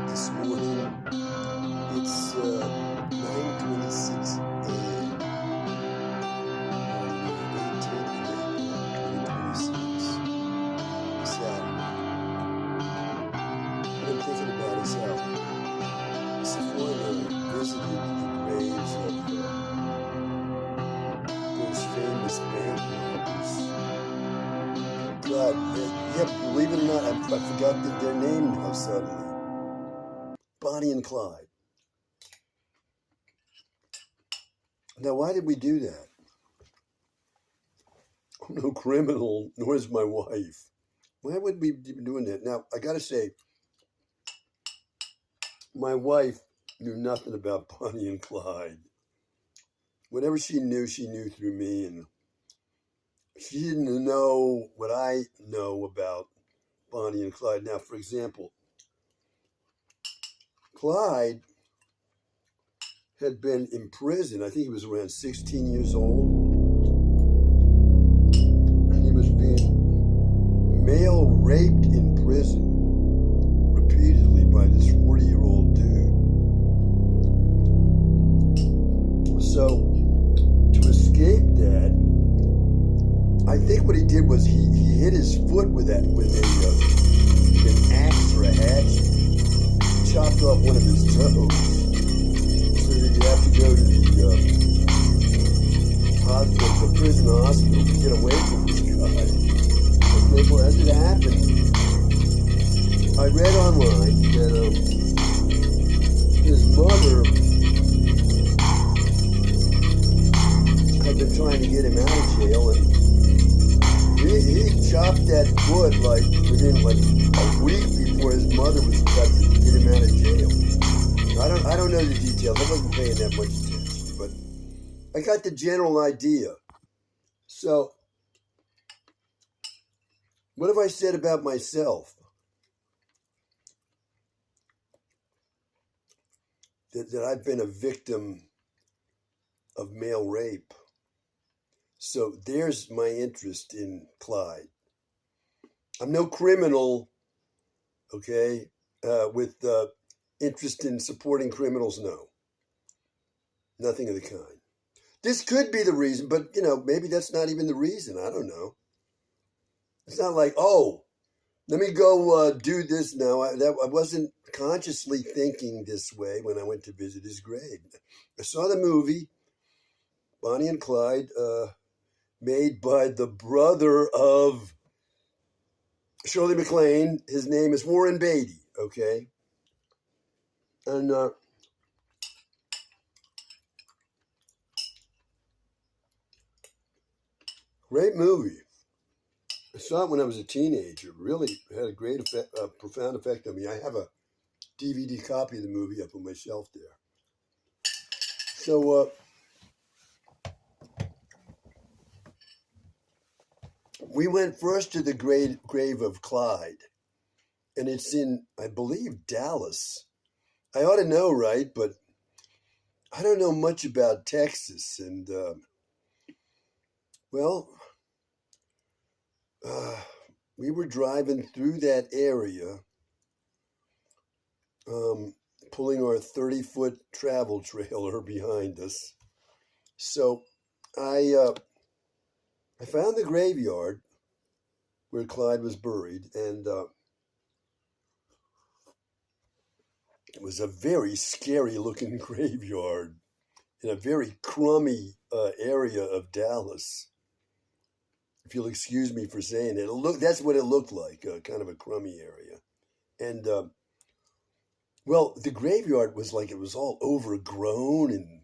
this morning. It's 9:26 a.m. on the 18th of April, 2026, Saturday. What I'm thinking about is how Sephora visited the graves of those famous bank robbers. God, yeah, believe it or not, I forgot their name now suddenly. Bonnie and Clyde. Now, why did we do that? I'm no criminal, nor is my wife. Why would we be doing that? Now, I gotta say, my wife knew nothing about Bonnie and Clyde. Whatever she knew through me, and she didn't know what I know about Bonnie and Clyde. Now, for example, Clyde had been in prison. I think he was around 16 years old. And he was being male raped in prison repeatedly by this 40-year-old dude. So, to escape that, I think what he did was he hit his foot with an axe or a hatchet, chopped off one of his toes. You have to go to the prison hospital to get away from this guy. Okay, well, as it happened, I read online that his mother had been trying to get him out of jail, and he chopped that foot within a week before his mother was about to get him out of jail. I don't know the details. I wasn't paying that much attention, but I got the general idea. So, what have I said about myself? That I've been a victim of male rape. So there's my interest in Clyde. I'm no criminal, okay, with interest in supporting criminals, no. Nothing of the kind. This could be the reason, but, maybe that's not even the reason. I don't know. It's not like, oh, let me go do this now. I wasn't consciously thinking this way when I went to visit his grave. I saw the movie, Bonnie and Clyde, made by the brother of Shirley MacLaine. His name is Warren Beatty, okay? And great movie. I saw it when I was a teenager. Really had a great effect, profound effect on me. I have a DVD copy of the movie up on my shelf there. So we went first to the grave of Clyde, and it's in, I believe, Dallas. I ought to know, right? But I don't know much about Texas, and we were driving through that area, pulling our 30-foot travel trailer behind us. So I found the graveyard where Clyde was buried, and it was a very scary-looking graveyard in a very crummy area of Dallas. If you'll excuse me for saying it, that's what it looked like, kind of a crummy area. And, the graveyard was like it was all overgrown, and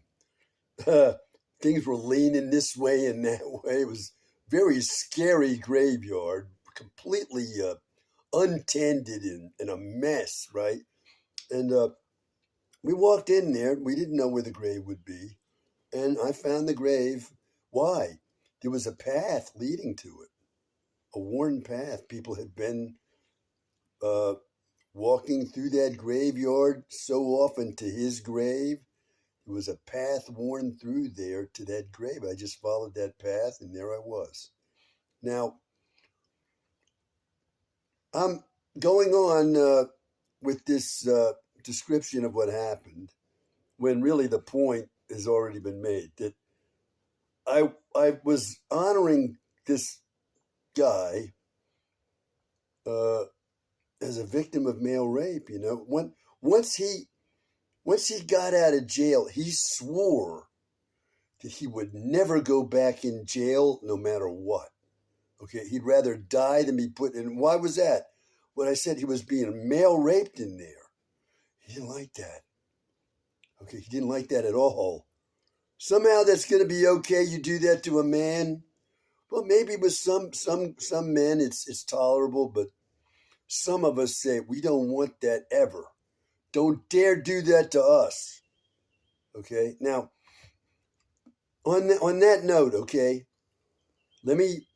things were leaning this way and that way. It was a very scary graveyard, completely untended and a mess, right? And we walked in there. We didn't know where the grave would be. And I found the grave. Why? There was a path leading to it, a worn path. People had been walking through that graveyard so often to his grave. There was a path worn through there to that grave. I just followed that path, and there I was. Now, I'm going on with this description of what happened when really the point has already been made. That I was honoring this guy uh, as a victim of male rape. You know, once he once he got out of jail, he swore that he would never go back in jail, no matter what. Okay, he'd rather die than be put in. Why was that? When I said he was being male raped in there, he didn't like that. Okay, he didn't like that at all. Somehow that's going to be okay. You do that to a man. Well, maybe with some men it's tolerable, but some of us say we don't want that ever. Don't dare do that to us. Okay. Now, on that note, okay, let me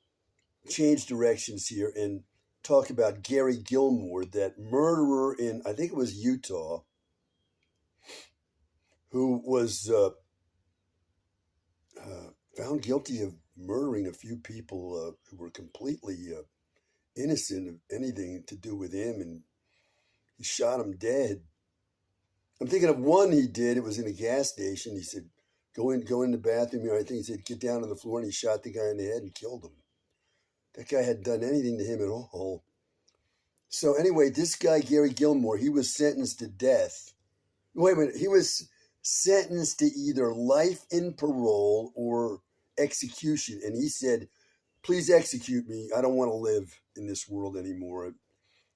change directions here and talk about Gary Gilmore, that murderer in, I think it was Utah, who was found guilty of murdering a few people who were completely innocent of anything to do with him, and he shot them dead. I'm thinking of one he did. It was in a gas station. He said, go in the bathroom here. I think he said, get down on the floor, and he shot the guy in the head and killed him. That guy hadn't done anything to him at all. So anyway, this guy, Gary Gilmore, he was sentenced to death. Wait a minute. He was sentenced to either life in parole or execution. And he said, please execute me. I don't want to live in this world anymore.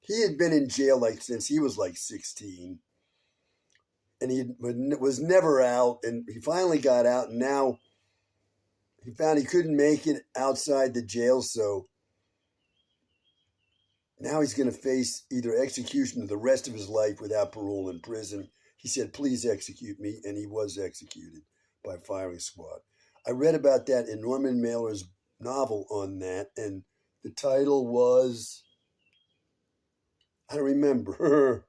He had been in jail since he was 16. And he was never out. And he finally got out. And now he found he couldn't make it outside the jail. So now he's going to face either execution or the rest of his life without parole in prison. He said, please execute me. And he was executed by firing squad. I read about that in Norman Mailer's novel on that. And the title was, I don't remember.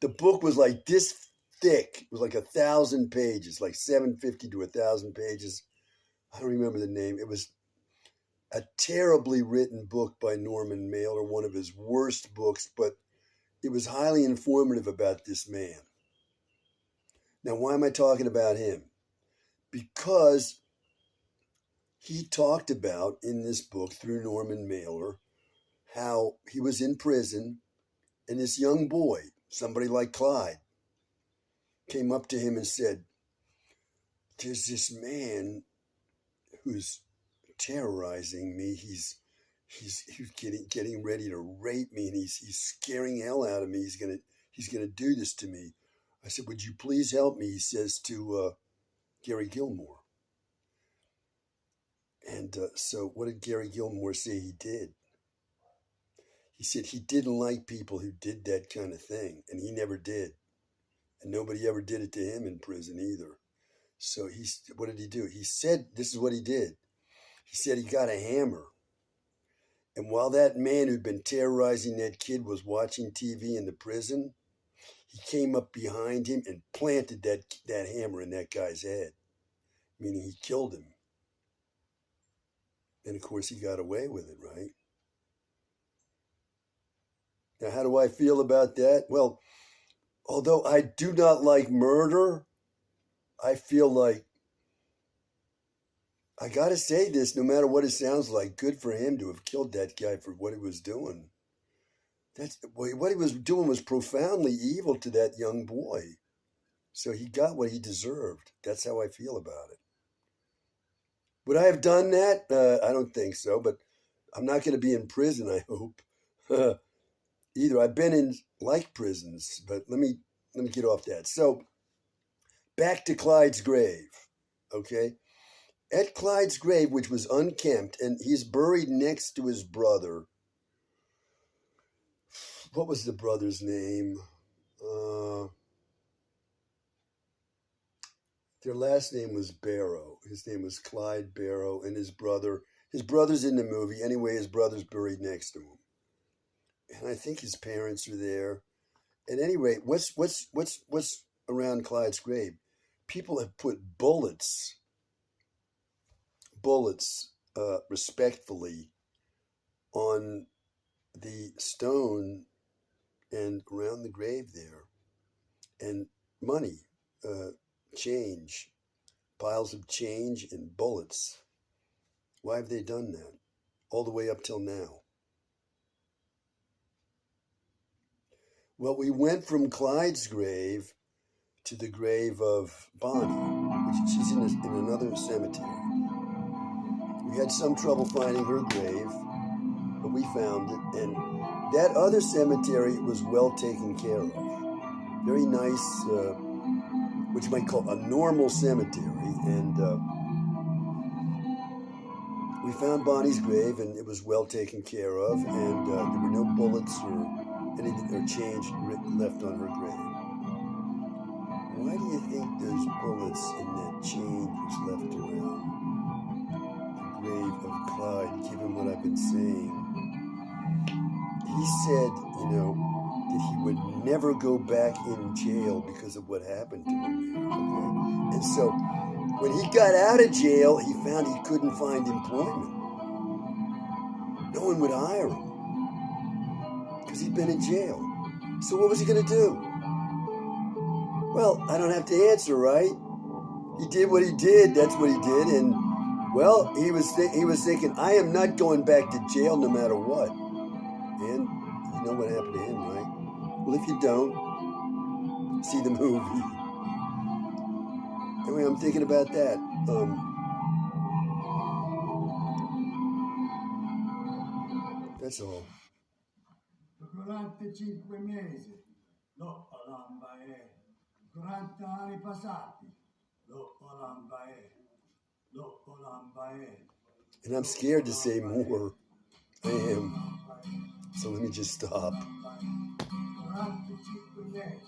The book was like this thick. It was like 1,000 pages, like 750 to 1,000 pages. I don't remember the name. It was a terribly written book by Norman Mailer, one of his worst books, but it was highly informative about this man. Now, why am I talking about him? Because he talked about in this book through Norman Mailer how he was in prison and this young boy, somebody like Clyde, came up to him and said, there's this man who's terrorizing me. He's getting ready to rape me, and he's scaring hell out of me. He's gonna do this to me. I said, would you please help me? He says to Gary Gilmore. And so what did Gary Gilmore say he did? He said he didn't like people who did that kind of thing, and he never did. And nobody ever did it to him in prison either. So what did he do? He said, this is what he did. He said he got a hammer. And while that man who'd been terrorizing that kid was watching TV in the prison, he came up behind him and planted that hammer in that guy's head, meaning he killed him. And of course, he got away with it, right? Now, how do I feel about that? Well, although I do not like murder, I feel like I gotta say this, no matter what it sounds like, good for him to have killed that guy for what he was doing. What he was doing was profoundly evil to that young boy. So he got what he deserved. That's how I feel about it. Would I have done that? I don't think so, but I'm not going to be in prison, I hope. Either. I've been in prisons, but let me get off that. So back to Clyde's grave, okay? At Clyde's grave, which was unkempt, and he's buried next to his brother. What was the brother's name? Their last name was Barrow. His name was Clyde Barrow, and his brother's in the movie. Anyway, his brother's buried next to him. And I think his parents are there. At any rate, what's around Clyde's grave? People have put bullets, respectfully, on the stone and around the grave there. and money, change, piles of change and bullets. Why have they done that? All the way up till now. Well, we went from Clyde's grave to the grave of Bonnie, which she's in another cemetery. We had some trouble finding her grave, but we found it, and that other cemetery was well taken care of. Very nice, what you might call a normal cemetery, and we found Bonnie's grave, and it was well taken care of, and there were no bullets or anything or change left on her grave. Why do you think those bullets and that change was left around the grave of Clyde, given what I've been saying? He said, that he would never go back in jail because of what happened to him. Okay? And so when he got out of jail, he found he couldn't find employment. No one would hire him because he'd been in jail. So what was he going to do? Well, I don't have to answer, right? He did what he did. That's what he did. And, well, he was thinking, I am not going back to jail no matter what. And you know what happened to him, right? Well, if you don't, see the movie. Anyway, I'm thinking about that. That's all. 45 mesi, lo Olambae. 40 anni passati, lo Olambae. Lo Olambae. And I'm scared to say more. I am. So let me just stop. 45 mesi.